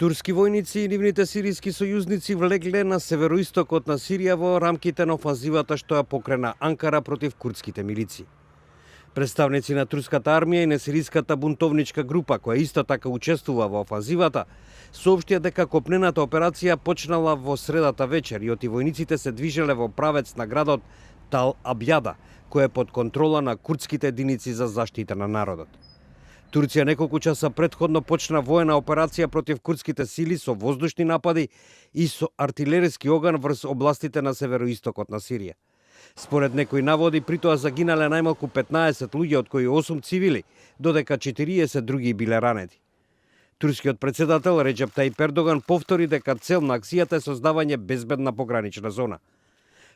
Турски војници и нивните сиријски сојузници влегле на североистокот на Сирија во рамките на офанзивата што ја покрена Анкара против курдските милици. Представници на турската армија и на сириската бунтовничка група, која исто така учествува во офанзивата, соопштија дека копнената операција почнала во средата вечер и оти војниците се движеле во правец на градот Тал Абјада, кој е под контрола на курдските единици за заштита на народот. Турција неколку часа претходно почна воена операција против курдските сили со воздушни напади и со артилериски оган врз областите на североистокот на Сирија. Според некои наводи, при тоа загинале најмалку 15 луѓе, од кои 8 цивили, додека 40 други биле ранети. Турскиот председател Реджеп Тајип Ердоган повтори дека цел на акцијата е создавање безбедна погранична зона.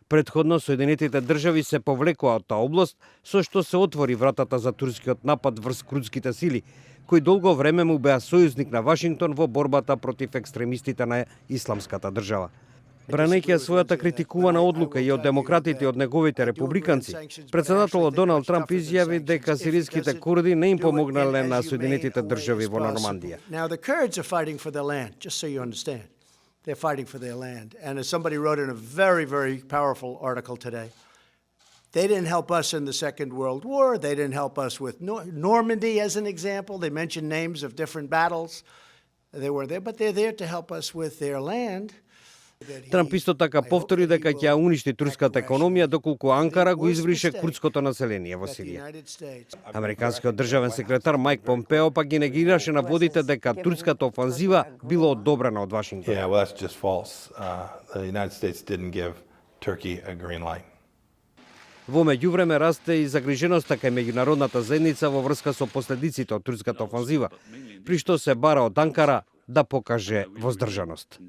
Предходно, Соединетите држави се повлекоа од таа област, со што се отвори вратата за турскиот напад врз курдските сили, кои долго време му беа сојузник на Вашингтон во борбата против екстремистите на Исламската држава. Бранејќи својата критикувана одлука и од демократите и од неговите републиканци, председателот Доналд Трамп изјави дека сириските курди не им помогнале на Соединетите држави во Нормандија. They're fighting for their land. And as somebody wrote in a very, very powerful article today, they didn't help us in the Second World War. They didn't help us with Normandy, as an example. They mentioned names of different battles. They were there, but they're there to help us with their land. Трамп исто така повтори дека ќе уништи турската економија доколку Анкара го избрише курдското население во Сирија. Американскиот државен секретар Мајк Помпео пак ги негираше наводите дека турската офанзива била одобрена од Вашингтон. Yeah, well, that's just false. The United States didn't give Turkey a green light. Во меѓувреме расте и загриженоста кај меѓународната заедница во врска со последиците од турската офанзива, при што се бара од Анкара да покаже воздржаност.